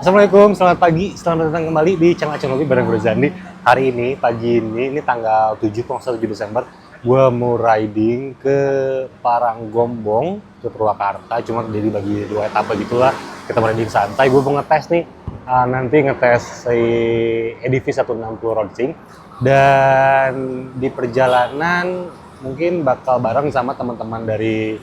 Assalamualaikum, selamat pagi, selamat datang kembali di channel Aceh bareng gue Zandi. Hari ini, pagi ini tanggal 7, kalau 7 Desember, gue mau riding ke Paranggombong, ke Purwakarta, cuma jadi bagi dua etapa gitulah. Kita mau riding santai, gue mau ngetes nih, nanti ngetes si EDV 160 Roadster. Dan di perjalanan mungkin bakal bareng sama teman-teman dari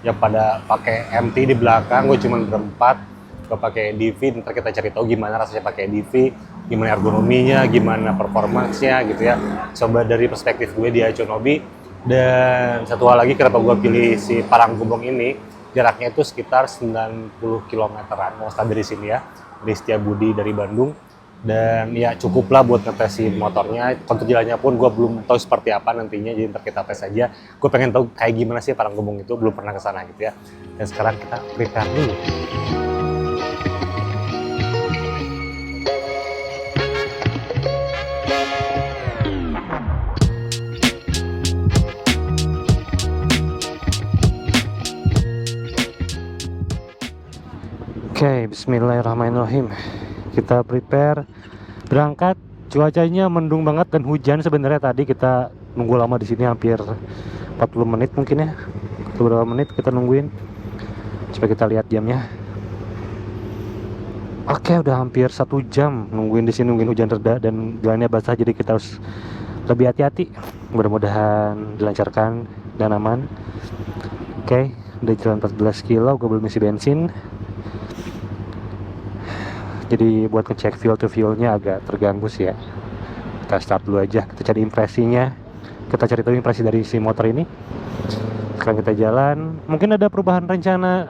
yang pada pakai MT di belakang, gue cuma berempat. Gue pakai EDV, ntar kita cari tahu gimana rasanya pakai EDV, gimana ergonominya, gimana performanya gitu ya. Coba dari perspektif gue di Aconobi. Dan satu hal lagi, kenapa gue pilih si Paranggombong ini, jaraknya itu sekitar 90 kilometeran, mau start dari sini ya, dari Setiabudi dari Bandung. Dan ya cukuplah buat ngetesin motornya. Kontur jalannya pun gue belum tahu seperti apa nantinya, jadi ntar kita tes aja. Gue pengen tahu kayak gimana sih Paranggombong itu, belum pernah kesana gitu ya. Dan sekarang kita prepare dulu. Oke, bismillahirrahmanirrahim. Kita prepare berangkat. Cuacanya mendung banget dan hujan sebenarnya. Tadi kita nunggu lama di sini, hampir 40 menit mungkin ya. Beberapa menit kita nungguin. Coba kita lihat jamnya. Oke, udah hampir 1 jam nungguin di sini, nungguin hujan reda dan jalannya basah, jadi kita harus lebih hati-hati. Mudah-mudahan dilancarkan dan aman. Oke, udah jalan 14 kilo, gue belum isi bensin. Jadi buat ngecek feel to feel-nya agak terganggu sih ya. Kita start dulu aja, kita cari impresinya. Kita cari tahu impresi dari si motor ini. Sekarang kita jalan. Mungkin ada perubahan rencana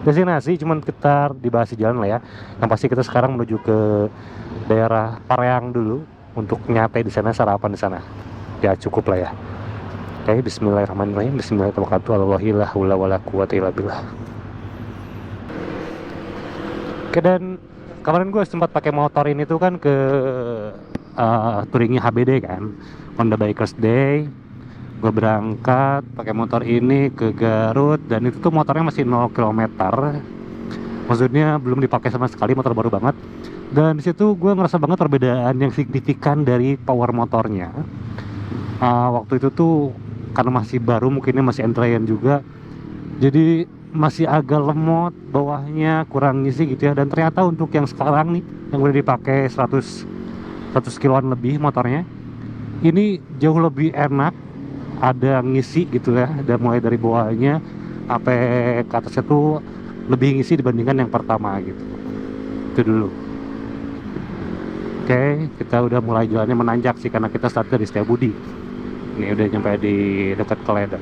destinasi, cuman kita dibahas di jalan lah ya. Yang pasti kita sekarang menuju ke daerah Pareang dulu untuk nyate di sana, sarapan di sana. Ya cukup lah ya. Oke, bismillahirrahmanirrahim. Bismillahirrahmanirrahim. Oke, dan kemarin gue sempat pakai motor ini tuh kan ke touringnya HBD kan, Honda Bikers Day. Gue berangkat pakai motor ini ke Garut dan itu tuh motornya masih 0 km. Maksudnya belum dipakai sama sekali, motor baru banget. Dan di situ gue ngerasa banget perbedaan yang signifikan dari power motornya. Waktu itu tuh karena masih baru, mungkinnya masih entrain juga, jadi masih agak lemot, bawahnya kurang ngisi gitu ya. Dan ternyata untuk yang sekarang nih, yang udah dipakai 100 kiloan lebih motornya, ini jauh lebih enak, ada ngisi gitu ya. Dan mulai dari bawahnya sampai ke atasnya tuh lebih ngisi dibandingkan yang pertama gitu. Itu dulu. Oke, kita udah mulai jalannya menanjak sih, karena kita start dari Setiabudi. Ini udah nyampe di dekat Kledak.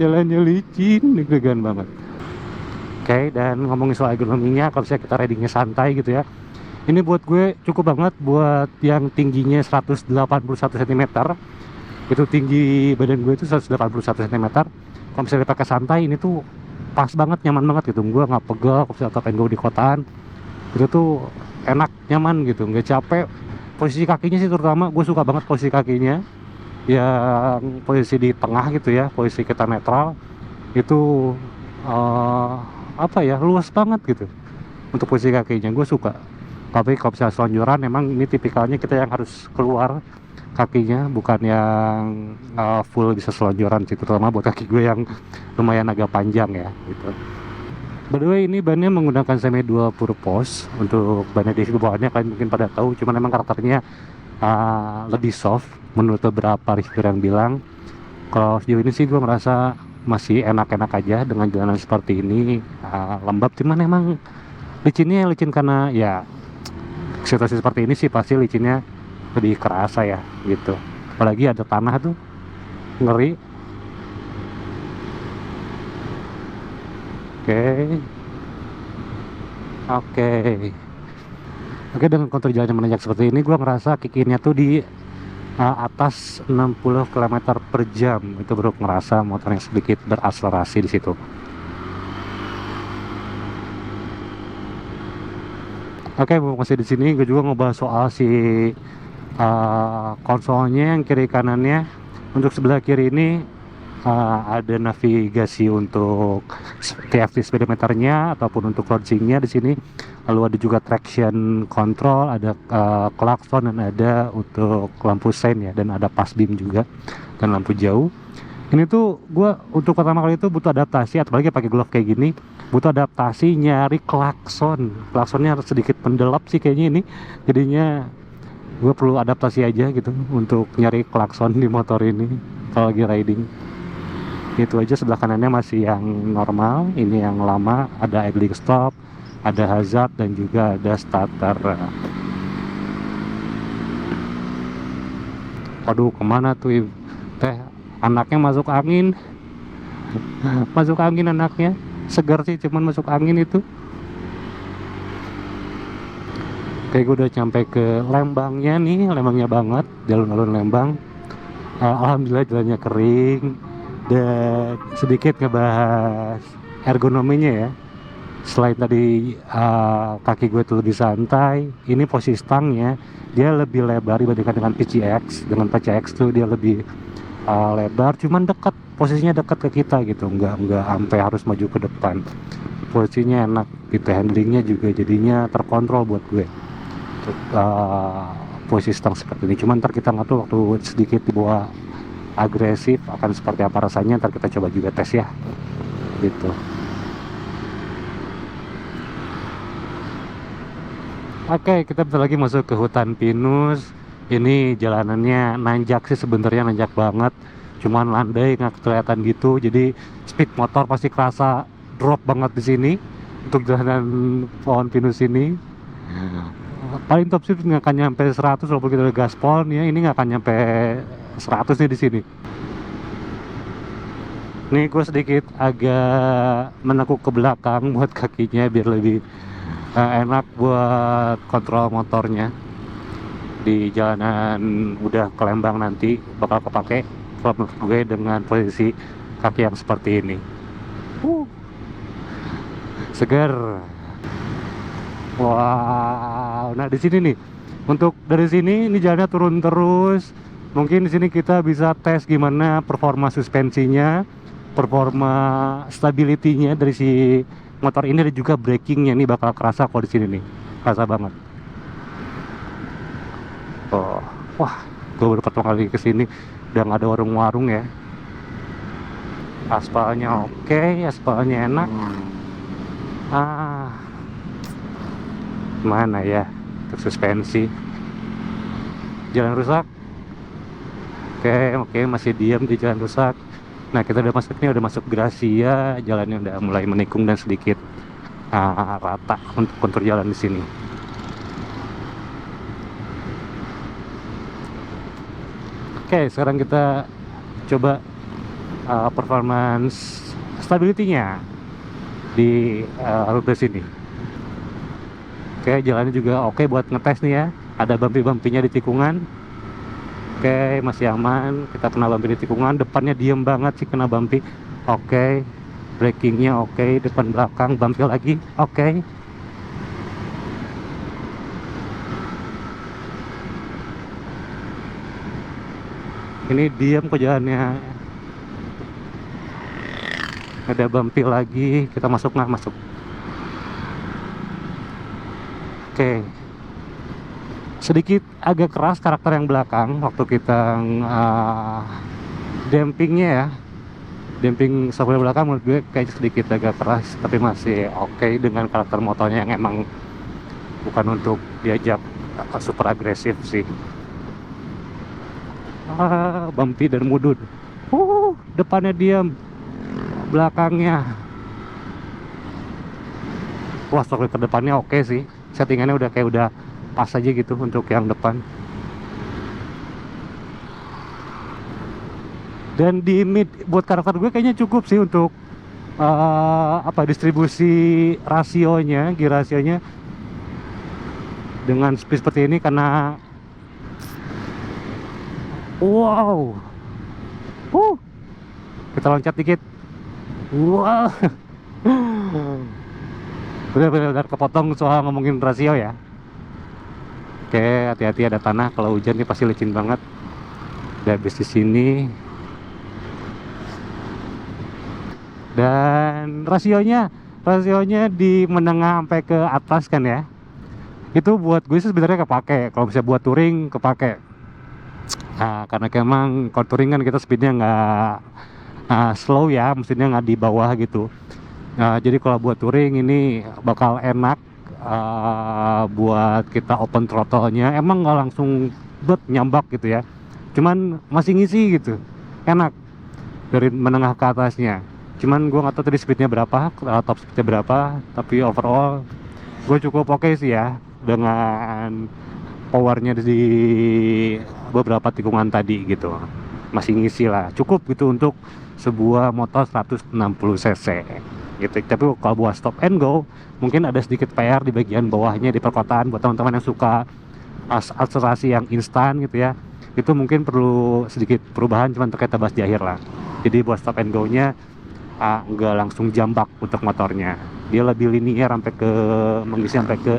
Jalannya licin, deg-degan banget. Oke, dan ngomongin soal ergonominya, kalau misalnya kita ridingnya santai gitu ya, ini buat gue cukup banget. Buat yang tingginya 181 cm, itu tinggi badan gue itu 181 cm. Kalau misalnya pakai santai, ini tuh pas banget, nyaman banget gitu. Gue nggak pegel, kalau misalnya pengen gue di kotaan, itu tuh enak, nyaman gitu, nggak capek. Posisi kakinya sih terutama, gue suka banget posisi kakinya yang posisi di tengah gitu ya, posisi kita netral itu apa ya, luas banget gitu untuk posisi kakinya, gue suka. Tapi kalau misalnya selonjoran, memang ini tipikalnya kita yang harus keluar kakinya, bukan yang full bisa selonjoran sih, terutama buat kaki gue yang lumayan agak panjang ya gitu. By the way, ini bannya menggunakan semi dual purpose. Untuk bannya di bawahnya kalian mungkin pada tahu, cuman memang karakternya lebih soft menurut beberapa reviewer yang bilang. Kalau sejauh ini sih gue merasa masih enak-enak aja dengan jalanan seperti ini. Lembab, cuman emang licinnya licin, karena ya situasi seperti ini sih pasti licinnya lebih kerasa ya gitu. Apalagi ada tanah tuh, ngeri. Oke, dengan kontur jalan yang menanjak seperti ini, gue ngerasa kikinnya tuh di atas 60 km per jam. Itu baru ngerasa motor yang sedikit berakselerasi di situ. Oke, masih di sini gue juga ngebahas soal si konsolnya yang kiri kanannya. Untuk sebelah kiri ini ada navigasi untuk TFT speedometernya ataupun untuk launchingnya di sini. Lalu ada juga traction control, ada klakson, dan ada untuk lampu sein ya, dan ada pass beam juga dan lampu jauh. Ini tuh gue untuk pertama kali itu butuh adaptasi, apalagi pakai glove kayak gini, butuh adaptasi nyari klaksonnya sedikit pendelap sih kayaknya ini, jadinya gue perlu adaptasi aja gitu untuk nyari klakson di motor ini kalau lagi riding. Itu aja. Sebelah kanannya masih yang normal, ini yang lama, ada idling stop, ada hazard, dan juga ada starter. Waduh, kemana tuh teh? Anaknya masuk angin. Masuk angin anaknya. Segar sih, cuman masuk angin itu. Oke, gue udah sampai ke Lembangnya nih. Lembangnya banget, jalur-jalur Lembang. Alhamdulillah jalannya kering. Dan sedikit ngebahas ergonominya ya. Selain tadi kaki gue tuh lebih santai, ini posisi stangnya dia lebih lebar dibandingkan dengan PCX. Dengan PCX tuh dia lebih lebar, cuman dekat, posisinya dekat ke kita gitu, nggak sampai harus maju ke depan. Posisinya enak gitu, handlingnya juga jadinya terkontrol buat gue untuk posisi stang seperti ini. Cuman ntar kita nggak tahu waktu sedikit dibawa agresif akan seperti apa rasanya, ntar kita coba juga tes ya gitu. Oke, kita bentar lagi masuk ke hutan pinus. Ini jalanannya nanjak sih sebenarnya, nanjak banget. Cuman landai nggak kelihatan gitu. Jadi speed motor pasti kerasa drop banget di sini untuk jalanan pohon pinus ini. Paling top speed nggak akan nyampe 100 walaupun kita udah gaspol nih ya. Ini nggak akan nyampe 100 nih di sini. Nih gue sedikit agak menekuk ke belakang buat kakinya biar lebih enak buat kontrol motornya. Di jalanan udah ke Lembang nanti bakal kepake kalau menurut gue dengan posisi kaki yang seperti ini. Segar. Wow. Nah di sini nih, untuk dari sini ini jalannya turun terus. Mungkin di sini kita bisa tes gimana performa suspensinya, performa stability-nya dari si motor ini, dan juga brakingnya. Ini bakal kerasa kalau di sini nih, kerasa banget. Oh, wah, gue baru pertama kali kesini udah nggak ada warung-warung ya. Aspalnya oke, aspalnya enak. Mana ya untuk suspensi? Jalan rusak. Oke, masih diam di jalan rusak. Nah, kita udah masuk nih, udah masuk Gracia, jalannya udah mulai menikung dan sedikit rata untuk kontur jalan di sini. Oke, sekarang kita coba performance stability-nya di rute sini. Oke, jalannya juga oke buat ngetes nih ya. Ada bumpy-bumpy-nya di tikungan. Oke, masih aman. Kita kena bumpy di tikungan. Depannya diem banget sih kena bumpy. Oke, brakingnya oke. Depan belakang bumpy lagi. Oke. Ini diam kok jalannya. Ada bumpy lagi. Kita masuk nggak? Masuk. Oke. Sedikit agak keras karakter yang belakang waktu kita dampingnya ya. Damping software belakang menurut gue kayak sedikit agak keras, tapi masih oke dengan karakter motornya yang emang bukan untuk diajak super agresif sih. Bumpy dan mudun. Depannya diam, belakangnya. Wah, software ke depannya oke sih. Settingannya udah pas aja gitu untuk yang depan. Dan di mid buat karakter gue kayaknya cukup sih untuk distribusi rasionya, gear rasionya dengan speed seperti ini, karena wow. Kita loncat dikit. Wow. Benar-benar kepotong soal ngomongin rasio ya. Oke, hati-hati ada tanah, kalau hujan nih pasti licin banget. Udah habis di sini. Dan rasionya di menengah sampai ke atas kan ya, itu buat gue sih sebenarnya kepake. Kalau bisa buat touring kepake. Nah, karena emang kalau touring kan kita speednya nggak slow ya, mestinya nggak di bawah gitu. Nah, jadi kalau buat touring ini bakal enak buat kita open throttle-nya. Emang nggak langsung nyambak gitu ya, cuman masih ngisi gitu, enak dari menengah ke atasnya. Cuman gue nggak tahu tadi speednya berapa, top speednya berapa, tapi overall gue cukup oke sih ya dengan powernya di beberapa tikungan tadi gitu. Masih ngisi lah, cukup gitu untuk sebuah motor 160 cc gitu. Tapi kalau buat stop and go mungkin ada sedikit PR di bagian bawahnya di perkotaan. Buat teman-teman yang suka akselerasi yang instan gitu ya, itu mungkin perlu sedikit perubahan, cuman terkait bahas di akhir lah. Jadi buat stop and go nya nggak langsung jambak untuk motornya, dia lebih linear sampai ke mengisi sampai ke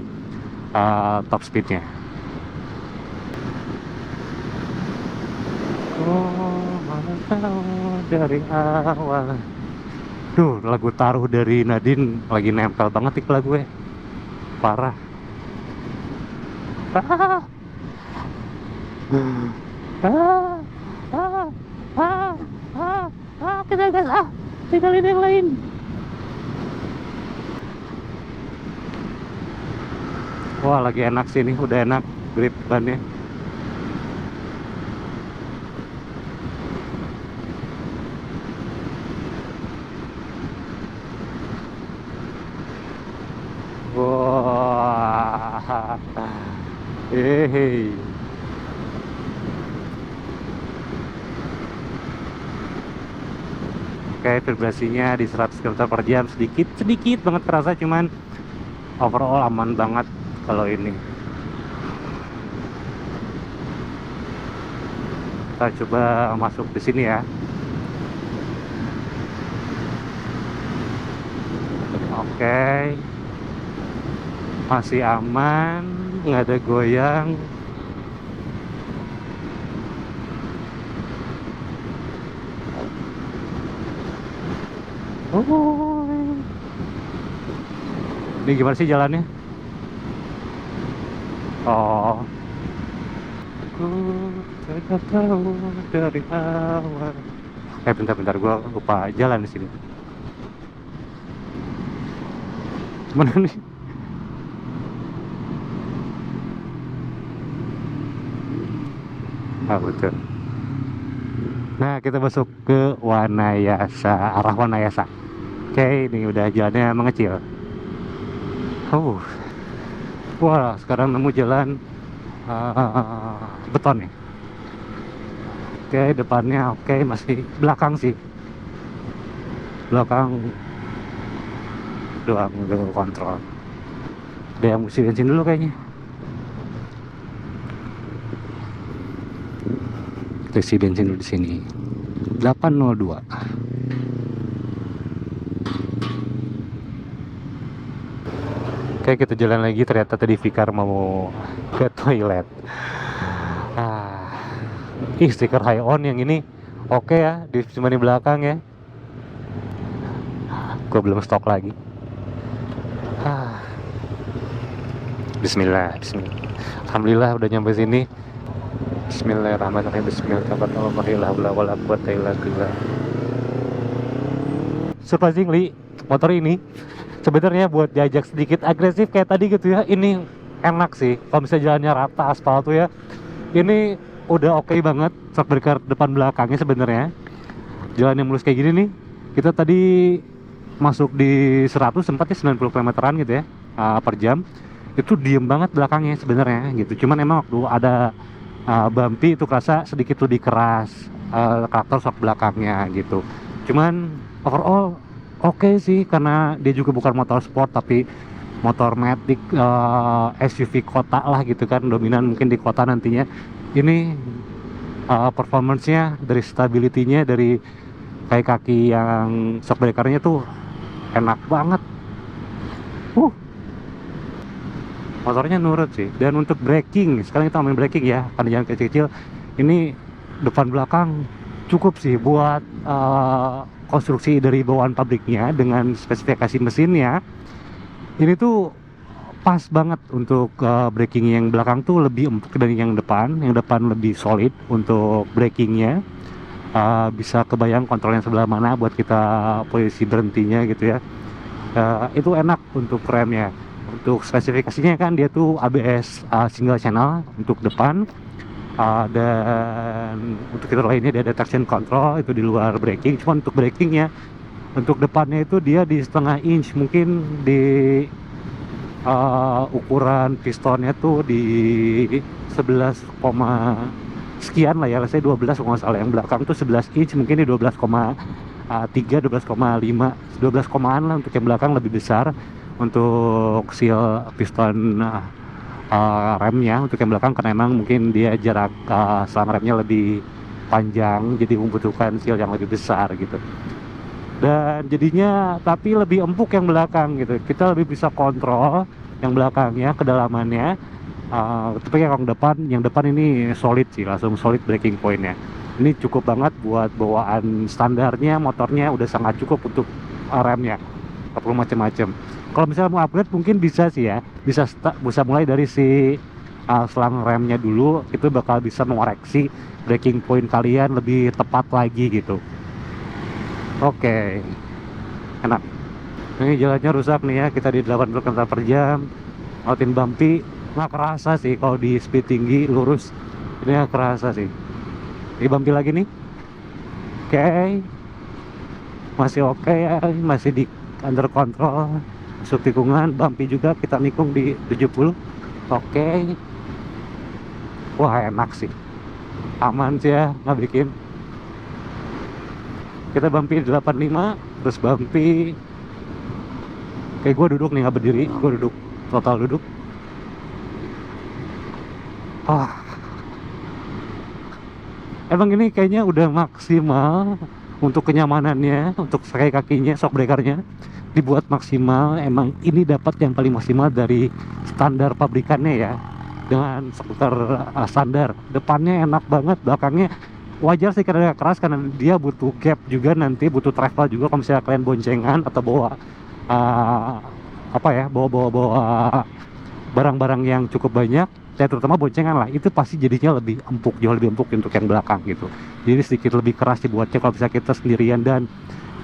top speednya. Oh, mana tahu dari awal. Duh, lagu Taruh dari Nadine lagi nempel banget di kepala gue, parah. Kita gas tinggalin yang lain. Wah, lagi enak sih nih, udah enak grip bannya. Wah, Oke, vibrasinya di 100 km per jam sedikit banget kerasa, cuman overall aman banget kalau ini. Kita coba masuk di sini ya. Oke, masih aman, nggak ada goyang. Ini gimana sih jalannya? Oh, ku tidak tahu dari awal. Bentar, gua lupa jalan di sini. Mana nih? Betul. Nah, kita masuk ke Wanayasa, arah Wanayasa. Oke, ini udah jalannya mengecil. Wah, sekarang nemu jalan beton nih. Oke, depannya oke, masih belakang sih. Belakang doang udah kontrol. Ada yang mesti bensin dulu kayaknya. Kita isi bensin dulu di sini. 802. Oke, kita jalan lagi. Ternyata tadi Fikar mau ke toilet. Stiker high on yang ini oke ya, cuma di belakang ya. Gue belum stok lagi. Bismillah. Alhamdulillah udah nyampe sini. Bismillahirrahmanirrahim. Bismillahirrahmanirrahim. Surprisingly, motor ini sebenarnya buat diajak sedikit agresif kayak tadi gitu ya, ini enak sih. Kalau misalnya jalannya rata aspal tuh ya, ini udah oke banget. Shock breaker depan belakangnya sebenarnya jalan yang mulus kayak gini nih. Kita tadi masuk di 100 sempatnya 90 km/an gitu ya per jam. Itu diem banget belakangnya sebenarnya gitu. Cuman emang waktu ada bumpy itu kerasa sedikit lebih keras karakter shock belakangnya gitu. Cuman overall oke sih, karena dia juga bukan motor sport tapi motor matic, SUV kota lah gitu kan, dominan mungkin di kota nantinya. Ini performance-nya dari stability-nya, dari kayak kaki yang shock breaker-nya tuh enak banget. Motornya nurut sih. Dan untuk braking, sekarang kita main braking ya, karena jalan kecil-kecil ini depan belakang cukup sih buat konstruksi dari bawaan pabriknya dengan spesifikasi mesinnya. Ini tuh pas banget untuk braking. Yang belakang tuh lebih empuk dari yang depan. Yang depan lebih solid untuk brakingnya. Bisa kebayang kontrolnya sebelah mana buat kita posisi berhentinya gitu ya. Itu enak untuk remnya. Untuk spesifikasinya kan dia tuh ABS single channel untuk depan, dan untuk fitur lainnya dia ada traction control itu di luar braking. Cuma untuk brakingnya, untuk depannya itu dia di setengah inch, mungkin di ukuran pistonnya tuh di 11, sekian lah ya, saya 12 kalau nggak salah. Yang belakang tuh 11 inch, mungkin di 12,3, 12,5, 12 komaan lah untuk yang belakang, lebih besar untuk seal piston remnya untuk yang belakang, karena emang mungkin dia jarak selang remnya lebih panjang, jadi membutuhkan seal yang lebih besar gitu. Dan jadinya tapi lebih empuk yang belakang gitu, kita lebih bisa kontrol yang belakangnya, kedalamannya. Tapi yang depan ini solid sih, langsung solid braking pointnya. Ini cukup banget buat bawaan standarnya, motornya udah sangat cukup untuk remnya, nggak perlu macem-macem. Kalau misalnya mau upgrade mungkin bisa sih ya, bisa mulai dari si selang remnya dulu, itu bakal bisa mengoreksi braking point kalian lebih tepat lagi gitu. Oke, enak. Ini jalannya rusak nih ya, kita di 80 km per jam, ngautin bumpy, nggak kerasa sih kalau di speed tinggi lurus, ini nggak kerasa sih. Ini bumpy lagi nih, oke, masih oke ya, masih di under control. Masuk tikungan, bumpy juga, kita nikung di 70, oke. Wah enak sih, aman sih ya, nggak bikin. Kita bumpy 85, terus bumpy, kayak gue duduk nih, nggak berdiri, gue duduk, total duduk. Emang ini kayaknya udah maksimal untuk kenyamanannya, untuk pakai kakinya, shock breakernya dibuat maksimal. Emang ini dapat yang paling maksimal dari standar pabrikannya ya, dengan skuter standar. Depannya enak banget, belakangnya wajar sih karena keras, karena dia butuh gap juga, nanti butuh travel juga kalau misalnya kalian boncengan atau bawa bawa barang-barang yang cukup banyak, terutama boncengan lah, itu pasti jadinya lebih empuk, jauh lebih empuk untuk yang belakang gitu. Jadi sedikit lebih keras dibuatnya kalau bisa kita sendirian. Dan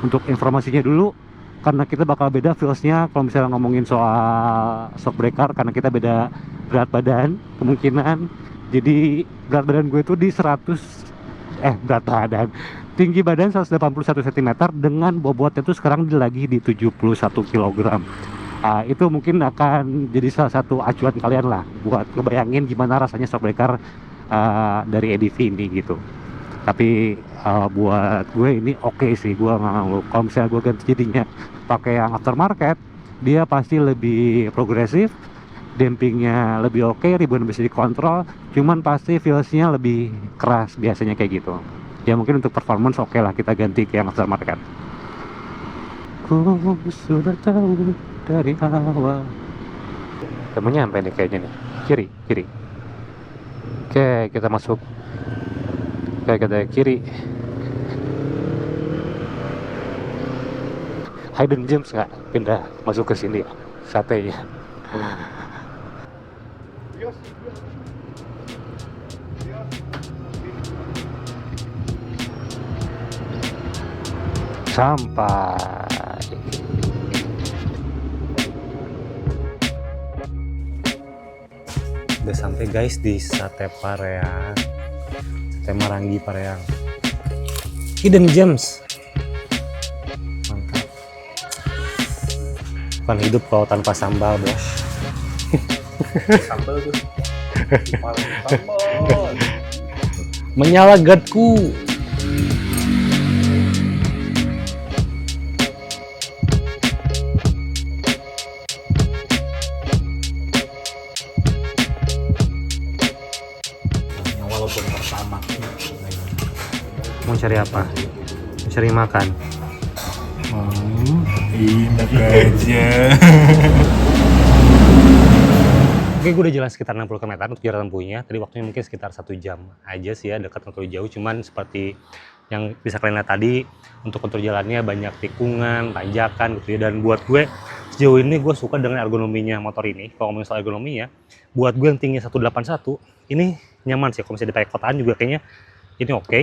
untuk informasinya dulu, karena kita bakal beda feelsnya kalau misalnya ngomongin soal shock breaker, karena kita beda berat badan kemungkinan. Jadi berat badan gue itu di 100, berat badan, tinggi badan 181 cm, dengan bobotnya itu sekarang lagi di 71 kg. Itu mungkin akan jadi salah satu acuan kalian lah buat ngebayangin gimana rasanya shock breaker dari EDV ini gitu. Tapi buat gue ini oke sih, gue nggak mau. Kalau misalnya gue ganti jadinya pakai yang aftermarket, dia pasti lebih progresif, dampingnya lebih oke, ribuan bisa dikontrol, cuman pasti feelsnya lebih keras biasanya kayak gitu. Ya mungkin untuk performance oke lah kita ganti ke yang aftermarket. Ku sudah tahu dari awal. Temennya sampai nih kayaknya nih, kiri. Oke, kita masuk. Oke, kita kiri. Hidden Gems nggak pindah masuk ke sini ya, satenya. Sampai. Udah sampai guys di Sate Pareang, Sate Marangi Pareang, Hidden Gems. Mantap. Bukan hidup kalau tanpa sambal, bos. Sambal tuh paling sambal. Menyala gadku. Walaupun pertama Mau cari apa? Mau cari makan? enak aja. Oke, gue udah jalan sekitar 60 km untuk jarak tempuhnya. Tadi waktunya mungkin sekitar 1 jam aja sih ya, dekat atau jauh. Cuman seperti yang bisa kalian lihat tadi. Untuk kontur jalannya banyak tikungan, tanjakan gitu ya. Dan buat gue sejauh ini gue suka dengan ergonominya motor ini. Kalau ngomongin soal ergonomi ya, buat gue yang tinggi 181 ini nyaman sih. Kalau misalnya dipakai kotaan juga kayaknya ini oke.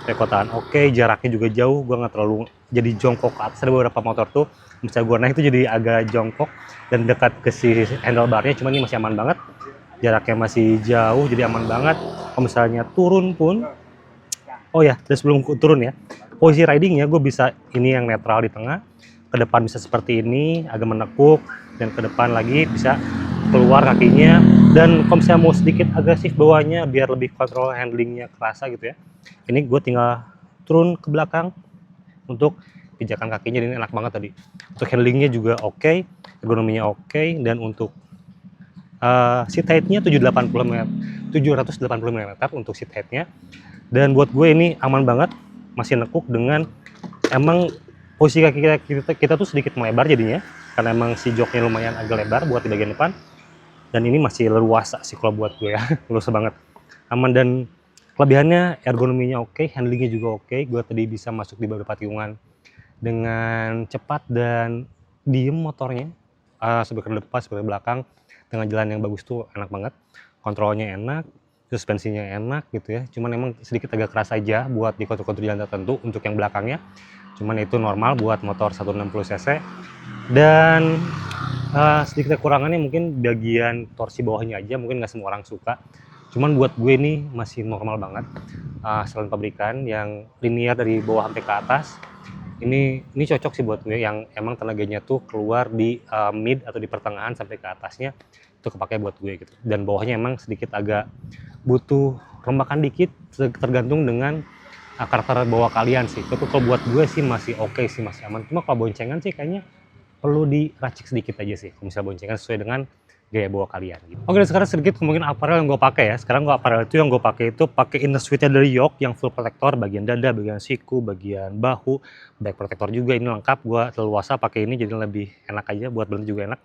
Pakai kotaan oke, jaraknya juga jauh, gue nggak terlalu jadi jongkok ke atas. Ada beberapa motor tuh misalnya gue naik itu jadi agak jongkok dan dekat ke si handlebarnya, cuman ini masih aman banget. Jaraknya masih jauh, jadi aman banget. Kalau misalnya turun pun, oh ya, dan sebelum turun ya, posisi ridingnya gue bisa ini yang netral di tengah, ke depan bisa seperti ini, agak menekuk, dan ke depan lagi bisa keluar kakinya. Dan kalau misalnya mau sedikit agresif bawahnya biar lebih kontrol handlingnya kerasa gitu ya, ini gue tinggal turun ke belakang untuk pijakan kakinya, dan ini enak banget tadi. Untuk handlingnya juga oke, ergonominya oke, dan untuk seat height-nya 780 mm untuk seat height-nya. Dan buat gue ini aman banget, masih nekuk dengan emang posisi kaki kita tuh sedikit melebar jadinya, karena emang si joknya lumayan agak lebar buat di bagian depan. Dan ini masih leluasa sih kalau buat gue ya, leluasa banget, aman. Dan kelebihannya ergonominya oke, handlingnya juga oke. Gue tadi bisa masuk di beberapa tikungan dengan cepat dan diem motornya, sebelah ke depan, sebelah ke belakang, dengan jalan yang bagus tuh enak banget. Kontrolnya enak, suspensinya enak gitu ya. Cuman emang sedikit agak keras aja buat di kontur-kontur jalan tertentu untuk yang belakangnya. Cuman itu normal buat motor 160 cc. Dan sedikit kekurangannya mungkin bagian torsi bawahnya aja, mungkin nggak semua orang suka. Cuman buat gue ini masih normal banget. Selain pabrikan yang linear dari bawah sampai ke atas, ini cocok sih buat gue yang emang tenaganya tuh keluar di mid atau di pertengahan sampai ke atasnya, itu kepake buat gue gitu. Dan bawahnya emang sedikit agak butuh rembakan dikit, tergantung dengan karakter bawah kalian sih. Tapi kalau buat gue sih masih oke sih, masih aman. Cuma kalau boncengan sih kayaknya perlu diracik sedikit aja sih, kalau misalnya boncengan sesuai dengan gaya bawah kalian gitu. Oke, dan sekarang sedikit ngomongin apparel yang gue pakai ya. Sekarang apparel itu yang gue pakai itu pakai inner suite-nya dari York yang full protector, bagian dada, bagian siku, bagian bahu, back protector juga, ini lengkap. Gue leluasa pakai ini jadi lebih enak aja, buat berhenti juga enak.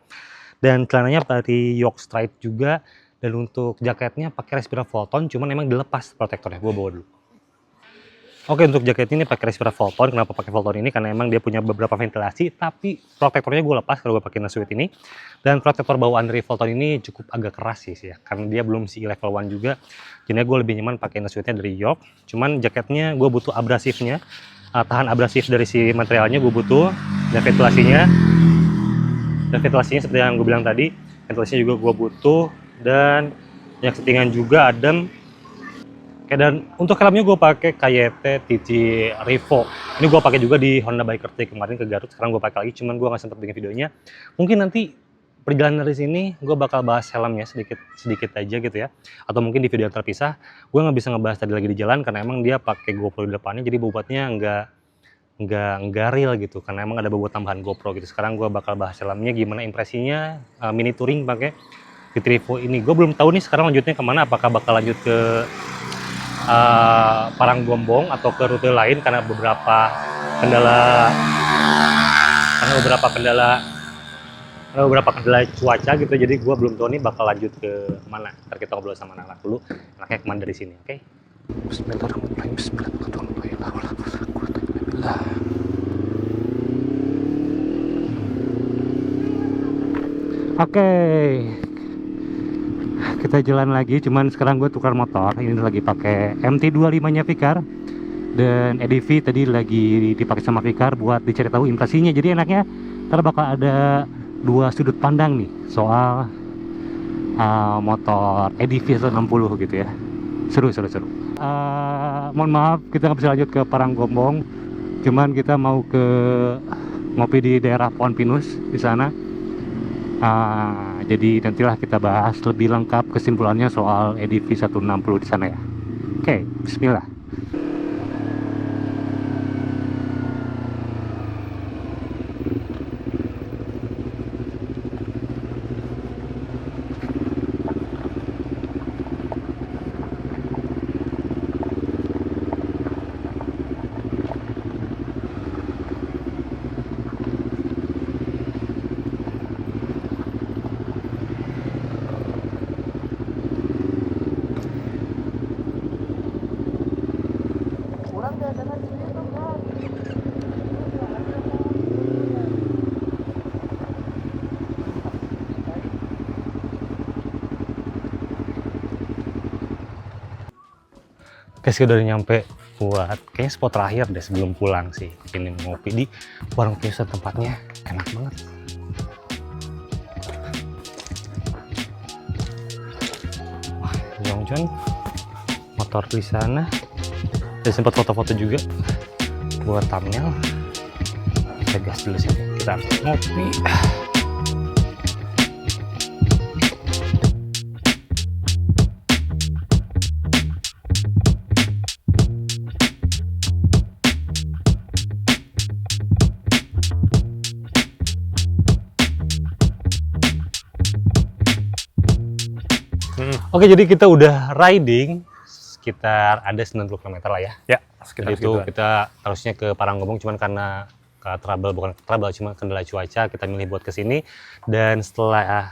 Dan celananya dari York Stride juga. Dan untuk jaketnya pakai Respira Volton, cuman emang dilepas protektornya, gue bawa dulu. Oke, untuk jaket ini pakai Respira Volton. Kenapa pakai Volton ini? Karena emang dia punya beberapa ventilasi, tapi protektornya gue lepas kalau gue pakai inner suite ini. Dan protektor bawaan dari Volton ini cukup agak keras sih ya, karena dia belum CE level 1 juga. Jadi gue lebih nyaman pakai inner suite-nya dari York. Cuman jaketnya gue butuh abrasifnya, tahan abrasif dari si materialnya gue butuh. Dan ventilasinya seperti yang gue bilang tadi, ventilasinya juga gue butuh. Dan yang settingan juga adem. Oke, dan untuk helmnya gue pakai KYT TT Revo. Ini gue pakai juga di Honda Biker Trip kemarin ke Garut. Sekarang gue pakai lagi, cuman gue nggak sempat bikin videonya. Mungkin nanti perjalanan dari sini gue bakal bahas helmnya sedikit aja gitu ya. Atau mungkin di video yang terpisah. Gue nggak bisa ngebahas tadi lagi di jalan karena emang dia pakai GoPro di depannya, jadi bobotnya nggak real gitu. Karena emang ada bobot tambahan GoPro gitu. Sekarang gue bakal bahas helmnya, gimana impresinya mini touring pakai TT Revo ini. Gue belum tahu nih sekarang lanjutnya kemana. Apakah bakal lanjut ke Paranggombong atau ke rute lain karena beberapa kendala cuaca gitu. Jadi gue belum tahu nih bakal lanjut ke mana. Ntar kita ngobrol sama anak dulu, anaknya kemana dari sini, oke? Oke, kita jalan lagi. Cuman sekarang gue tukar motor. Ini lagi pakai MT25-nya Vicar, dan EDV tadi lagi dipakai sama Vicar buat dicari tahu impresinya. Jadi enaknya ntar bakal ada dua sudut pandang nih soal motor EDV 160 gitu ya. Seru. Mohon maaf kita nggak bisa lanjut ke Paranggombong. Cuman kita mau ke ngopi di daerah Pohon Pinus di sana. Jadi nantilah kita bahas lebih lengkap kesimpulannya soal EDV 160 di sana ya. Oke, bismillah. Guys, kita udah nyampe buat kayaknya spot terakhir deh sebelum pulang sih. Ini ngopi di warung Piusan, tempatnya enak banget. Wah, Yongjon, motor di sana. Saya sempat foto-foto juga buat thumbnail. Kita gas dulu sini. Kita ngopi. Oke, jadi kita udah riding sekitar ada 90 km lah ya. Ya, Sekitar itu kita harusnya ke Paranggombong, cuman karena bukan trouble, cuma kendala cuaca, kita milih buat ke sini. Dan setelah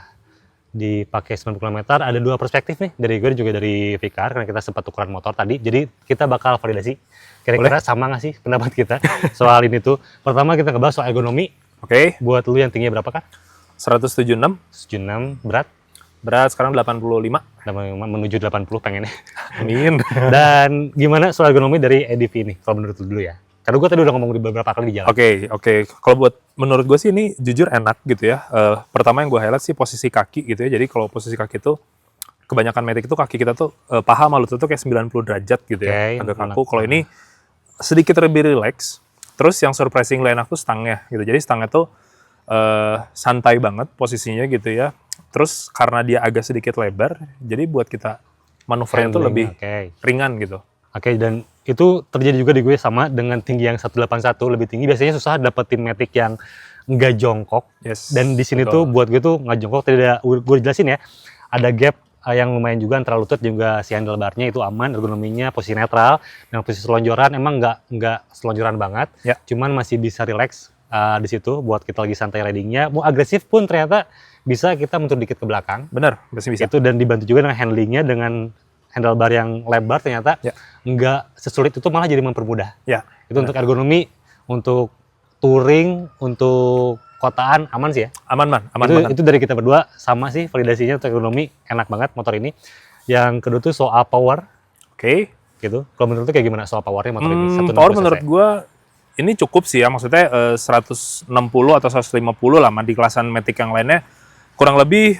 dipakai 90 km, ada dua perspektif nih, dari gue dan juga dari Fikar, karena kita sempat tukeran motor tadi. Jadi kita bakal validasi, kira-kira sama nggak sih pendapat kita soal ini tuh. Pertama kita ngebahas soal ergonomi. Oke. Buat lu yang tingginya berapa kan? 176. 76, berat Sekarang 85. menuju 80 pengennya. Amin. Dan gimana soal ergonomi dari EDV ini kalau menurut lu dulu ya? Karena gue tadi udah ngomong beberapa kali di jalan. Oke. Kalau menurut gue sih ini jujur enak gitu ya. Pertama yang gue highlight sih posisi kaki gitu ya. Jadi kalau posisi kaki itu kebanyakan Matic itu kaki kita tuh paha sama lutut tuh kayak 90 derajat gitu ya. Agak kaku. Kalau ini sedikit lebih relax. Terus yang surprisingly enak tuh stangnya gitu. Jadi stangnya tuh santai banget posisinya gitu ya. Terus karena dia agak sedikit lebar, jadi buat kita manuvernya tuh lebih ringan gitu. Oke, dan itu terjadi juga di gue sama dengan tinggi yang 181 lebih tinggi. Biasanya susah dapetin Matic yang nggak jongkok. Yes, dan di sini tuh buat gue tuh nggak jongkok, tidak gue jelasin ya. Ada gap yang lumayan juga antara lutut juga si handlebarnya itu aman, ergonominya posisi netral, dan posisi selonjoran emang nggak selonjoran banget, cuman masih bisa relax di situ buat kita lagi santai ridingnya. Mau agresif pun ternyata bisa kita mundur dikit ke belakang. Bener, masih bisa. Itu dan dibantu juga dengan handlingnya, dengan handlebar yang lebar ternyata nggak sesulit itu, malah jadi mempermudah. Itu untuk ergonomi, untuk touring, untuk kotaan aman sih ya. Aman Itu dari kita berdua sama sih validasinya untuk ergonomi, enak banget motor ini. Yang kedua tuh soal power. Oke. Gitu. Kalau menurut lu kayak gimana soal powernya motor ini? Power menurut gua ini cukup sih ya, maksudnya 160 atau 150 lah di kelasan Matic yang lainnya. Kurang lebih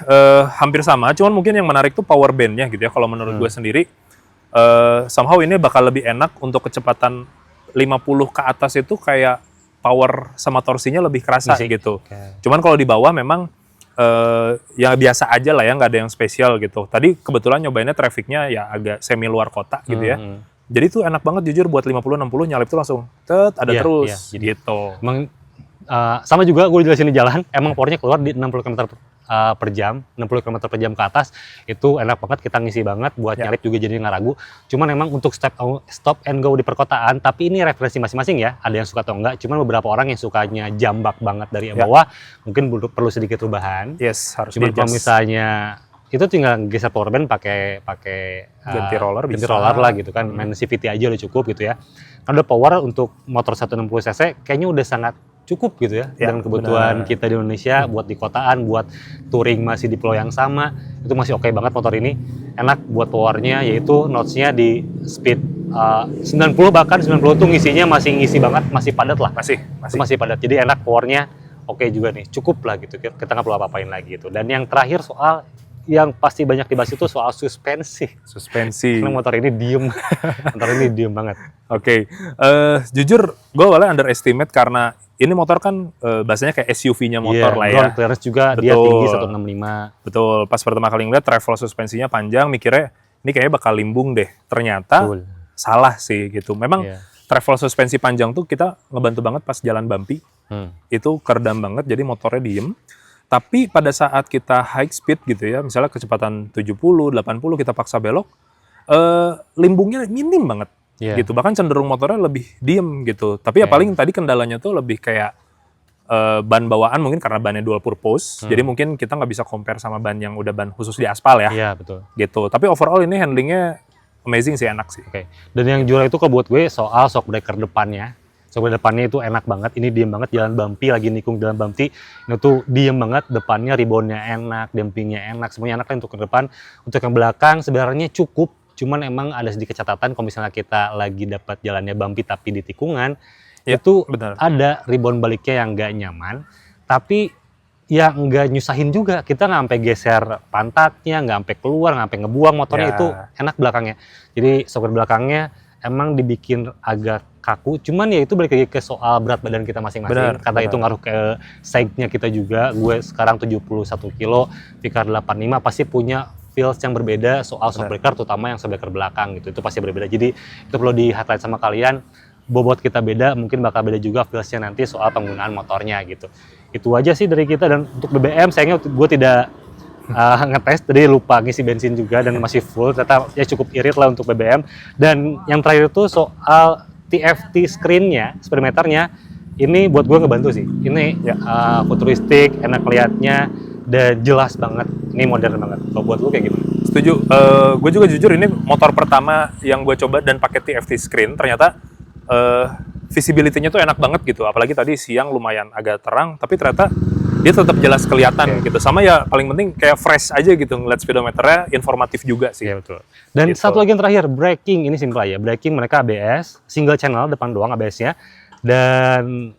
hampir sama, cuman mungkin yang menarik tuh power bandnya gitu ya. Kalau menurut gue sendiri, somehow ini bakal lebih enak untuk kecepatan 50 ke atas itu kayak power sama torsinya lebih kerasa gitu. Cuman kalau di bawah memang ya biasa aja lah ya, nggak ada yang spesial gitu. Tadi kebetulan nyobainnya trafficnya ya agak semi luar kota gitu ya. Jadi tuh enak banget jujur buat 50-60 nyalip tuh langsung ada terus gitu. Emang sama juga gue jelasin di jalan, emang powernya keluar di 60 km per jam, 60 km per jam ke atas, itu enak banget, kita ngisi banget, buat nyalip juga jadi nggak ragu. Cuman memang untuk stop and go di perkotaan, tapi ini referensi masing-masing ya, ada yang suka atau enggak, cuman beberapa orang yang sukanya jambak banget dari bawah, mungkin perlu sedikit perubahan. Harus cuman kalau misalnya itu tinggal geser power band pakai ganti roller lah gitu kan, main CVT aja udah cukup gitu ya. Kan udah power untuk motor 160 cc kayaknya udah sangat cukup gitu ya, dengan kebutuhan kita di Indonesia, buat di kotaan, buat touring masih di pulau yang sama, itu masih oke banget motor ini. Enak buat powernya, yaitu notch-nya di speed 90, bahkan 90 tuh ngisinya masih ngisi banget, masih padat lah. Masih padat, jadi enak powernya, oke juga nih, cukup lah gitu, kita nggak perlu apa-apain lagi gitu. Dan yang terakhir soal yang pasti banyak dibahas itu soal suspensi. Karena motor ini diem, banget. Jujur gue awalnya underestimate karena ini motor kan bahasanya kayak SUV-nya motor lah ya. Ground clearance juga dia tinggi 165. Betul, pas pertama kali ngeliat travel suspensinya panjang, mikirnya ini kayaknya bakal limbung deh. Ternyata salah sih gitu. Memang travel suspensi panjang tuh kita ngebantu banget pas jalan bumpy. Itu keredam banget, jadi motornya diem. Tapi pada saat kita high speed gitu ya, misalnya kecepatan 70, 80 kita paksa belok, limbungnya minim banget. Gitu, bahkan cenderung motornya lebih diem gitu. Tapi ya paling tadi kendalanya tuh lebih kayak ban bawaan, mungkin karena bannya dual purpose. Jadi mungkin kita nggak bisa compare sama ban yang udah ban khusus di aspal ya. Iya, betul. Gitu. Tapi overall ini handlingnya amazing sih, enak sih. Dan yang juara itu kalau buat gue soal shock breaker depannya. Shock breaker depannya itu enak banget, ini diem banget, jalan bumpy, lagi nikung jalan bumpy, ini tuh diem banget, depannya reboundnya enak, dampingnya enak, semuanya enak lah untuk ke depan. Untuk yang belakang sebenarnya cukup, Cuman emang ada sedikit catatan kalau misalnya kita lagi dapat jalannya bumpy tapi di tikungan, Ya, itu benar. ada rebound baliknya yang nggak nyaman, tapi ya nggak nyusahin juga. Kita nggak sampai geser pantatnya, nggak sampai keluar, nggak sampai ngebuang motornya, Ya. itu enak belakangnya. Jadi shocker belakangnya emang dibikin agak kaku, cuman ya itu balik lagi ke soal berat badan kita masing-masing. Kata itu ngaruh ke side-nya kita juga. Gue sekarang 71 kilo, Vicar 85 pasti punya feels yang berbeda soal shockbreaker, terutama yang shockbreaker belakang gitu. Itu pasti berbeda. Jadi itu perlu di-highlight sama kalian. Bobot kita beda, mungkin bakal beda juga feels-nya nanti soal penggunaan motornya gitu. Itu aja sih dari kita. Dan untuk BBM sayangnya gue tidak ngetes, tadi lupa ngisi bensin juga dan masih full, ternyata ya cukup irit lah untuk BBM. Dan yang terakhir itu soal TFT screen-nya, speedometernya, ini buat gue ngebantu sih. Ini futuristik, enak liatnya, dan jelas banget, ini modern banget. Kalau buat lu kayak gimana? Setuju. Gue juga jujur ini motor pertama yang gue coba dan pakai TFT screen. Ternyata visibility-nya tuh enak banget gitu. Apalagi tadi siang lumayan agak terang, tapi ternyata dia tetap jelas kelihatan gitu. Sama ya paling penting kayak fresh aja gitu ngeliat speedometernya, informatif juga sih. Iya betul. Dan Gitu. satu lagi yang terakhir, braking. Ini simpel aja. Braking mereka ABS, single channel depan doang ABS-nya. Dan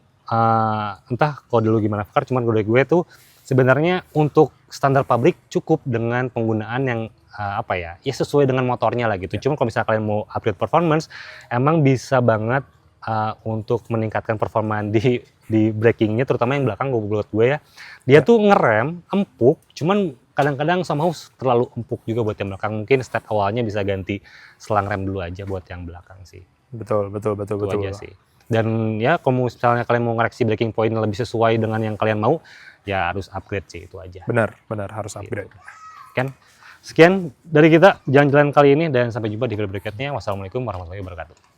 entah kalau dulu gimana Fakar, cuman gue tuh sebenarnya untuk standar pabrik cukup dengan penggunaan yang ya sesuai dengan motornya lah gitu. Cuma kalau misalnya kalian mau upgrade performance, emang bisa banget untuk meningkatkan performa di brakingnya, terutama yang belakang menurut gue ya. Dia tuh ngerem empuk, cuman kadang-kadang somehow terlalu empuk juga buat yang belakang. Mungkin step awalnya bisa ganti selang rem dulu aja buat yang belakang sih. Betul. Itu aja sih. Dan ya kalau misalnya kalian mau ngoreksi braking point lebih sesuai dengan yang kalian mau, ya harus upgrade sih, itu aja. Benar harus upgrade. Kan? Sekian dari kita jalan-jalan kali ini, dan sampai jumpa di video berikutnya. Wassalamualaikum warahmatullahi wabarakatuh.